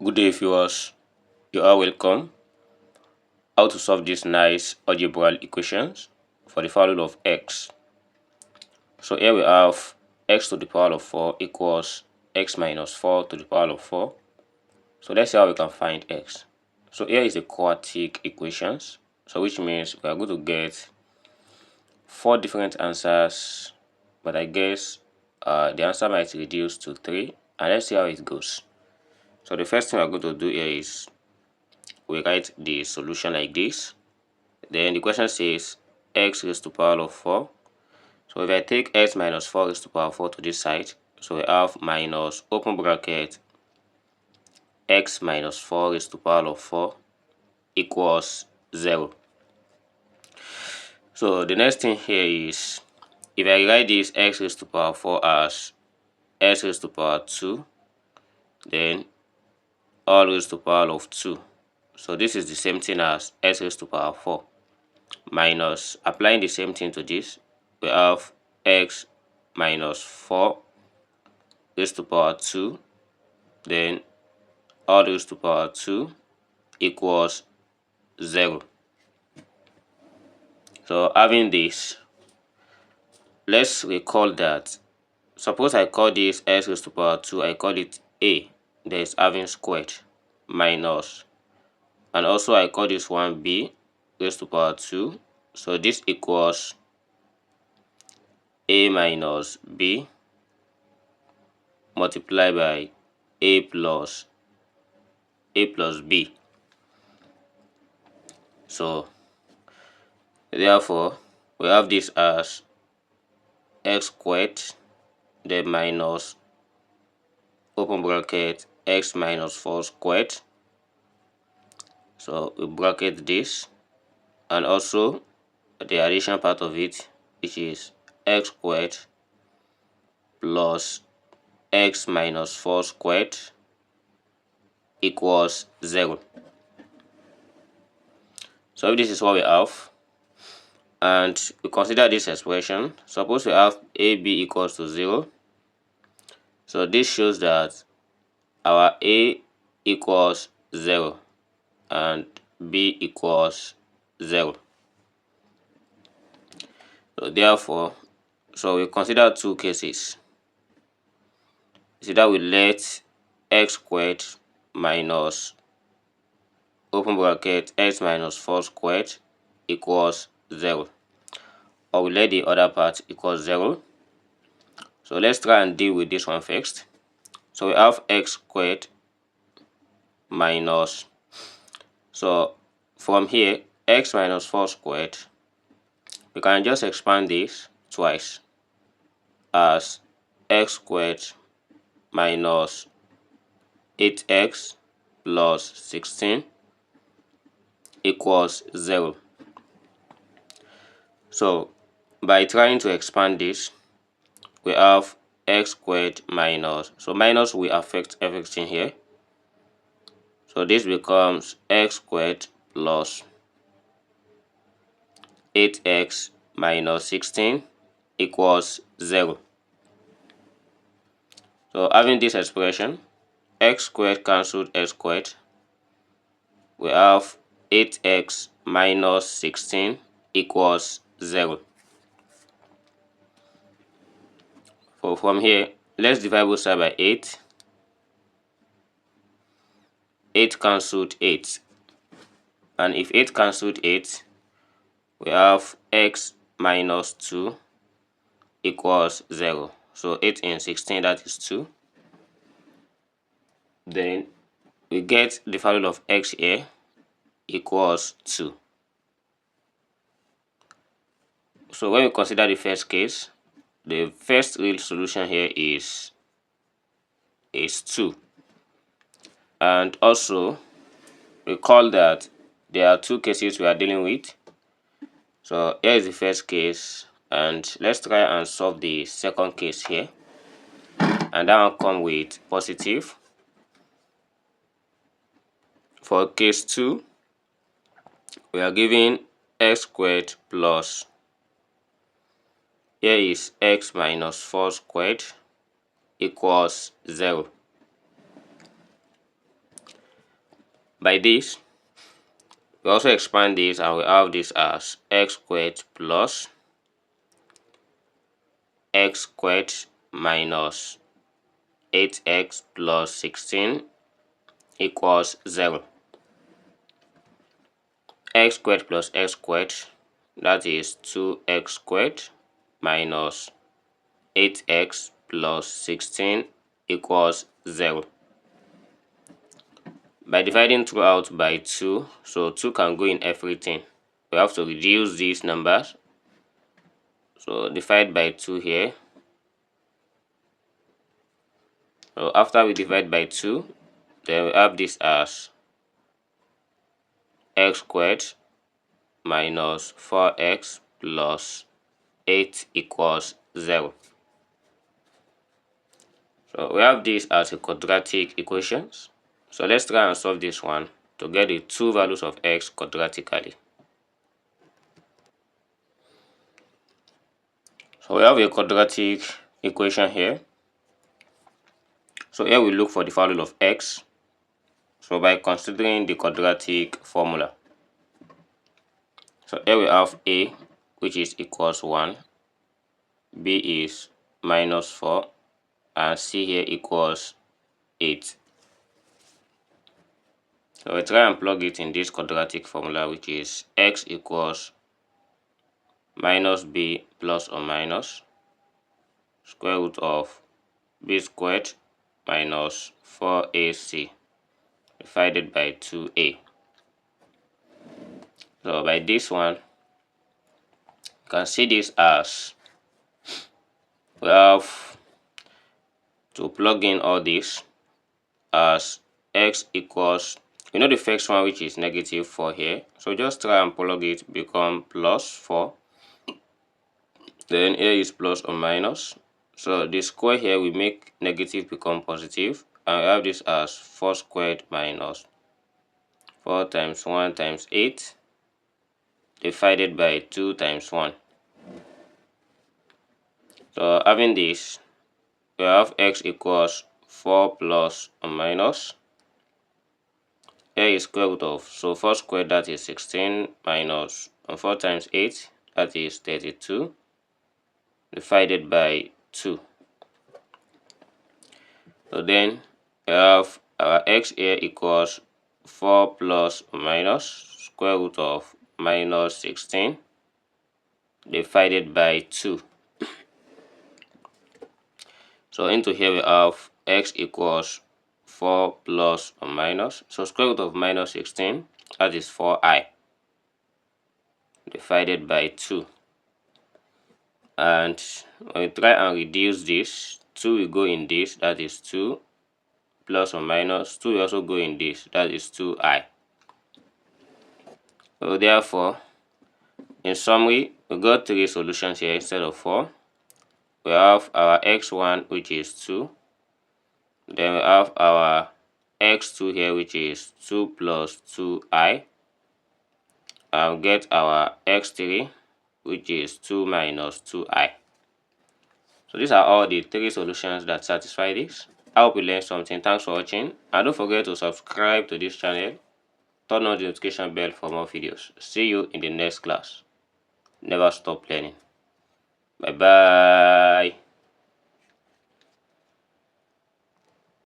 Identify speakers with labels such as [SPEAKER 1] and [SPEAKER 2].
[SPEAKER 1] Good day, viewers. You are welcome. How to solve these nice algebra equations for the value of x. So here we have x to the power of 4 equals x minus 4 to the power of 4. So let's see how we can find x. So here is the quadratic equations. So which means we are going to get 4 different answers, but I guess the answer might reduce to 3. And let's see how it goes. So the first thing we're going to do here is we write the solution like this. Then the question says x raised to the power of 4. So if I take x minus 4 raised to the power of 4 to this side, so we have minus open bracket x minus 4 raised to the power of 4 equals 0. So the next thing here is if I write this x raised to the power of 4 as x raised to the power of 2, then all raised to the power of 2. So this is the same thing as x raised to the power of 4 minus applying the same thing to this, we have x minus 4 raised to the power 2, then all raised to the power 2 equals 0. So having this, let's recall that suppose I call this x raised to the power 2, I call it a, that is having squared, minus, and also I call this one b raised to the power 2, so this equals a minus b multiplied by a plus b. So therefore we have this as x squared then minus open bracket x minus 4 squared. So we bracket this, and also the addition part of it, which is x squared plus x minus 4 squared equals 0. So if this is what we have, and we consider this expression, suppose we have ab equals to 0. So this shows that our a equals 0 and b equals 0. So therefore, we consider two cases. So that we let x squared minus open bracket x minus 4 squared equals 0, or we let the other part equals 0. So let's try and deal with this one first. So we have x squared minus, so from here x minus 4 squared, we can just expand this twice as x squared minus 8x plus 16 equals 0. So by trying to expand this, we have x squared minus, so minus will affect everything here. So this becomes x squared plus 8x minus 16 equals 0. So having this expression, x squared cancelled x squared, we have 8x minus 16 equals 0. So from here, let's divide both sides by 8. 8 cancelled 8. And if 8 cancelled 8, we have x minus 2 equals 0. So 8 in 16, that is 2. Then we get the value of x here equals 2. So when we consider the first case, the first real solution here is 2. And also recall that there are two cases we are dealing with. So here is the first case, and let's try and solve the second case here, and that will come with positive. For case 2, we are given x squared plus, here is x minus 4 squared equals 0. By this, we also expand this and we have this as x squared plus x squared minus 8x plus 16 equals 0. X squared plus x squared, that is 2x squared minus 8x plus 16 equals 0. By dividing throughout by 2, so 2 can go in everything. We have to reduce these numbers. So divide by 2 here. So after we divide by 2, then we have this as x squared minus 4x plus 8 equals 0. So we have this as a quadratic equations. So let's try and solve this one to get the two values of x quadratically. So we have a quadratic equation here. So here we look for the value of x. So by considering the quadratic formula. So here we have a, which is equals 1, b is minus 4, and c here equals 8. So we try and plug it in this quadratic formula, which is x equals minus b plus or minus square root of b squared minus 4ac divided by 2a. So by this one, you can see this as we have to plug in all this as x equals, you know the first one which is negative 4 here, so just try and plug it, become plus 4. Then a is plus or minus. So the square here will make negative become positive, and we have this as 4 squared minus 4 times 1 times 8 divided by 2 times 1. So having this, we have x equals 4 plus or minus a is square root of, so 4 squared, that is 16, minus 4 times 8, that is 32, divided by 2. So then we have our x here equals 4 plus or minus square root of minus 16 divided by 2. So into here we have x equals 4 plus or minus, so square root of minus 16, that is 4i, divided by 2. And when we try and reduce this, 2 will go in this, that is 2, plus or minus 2 will also go in this, that is 2i. So therefore, in summary, we got 3 solutions here instead of 4. We have our x1, which is 2. Then we have our x2 here, which is 2 plus 2i. And we get our x3, which is 2 minus 2i. So these are all the 3 solutions that satisfy this. I hope you learned something. Thanks for watching. And don't forget to subscribe to this channel. Turn on the notification bell for more videos. See you in the next class. Never stop learning. Bye bye.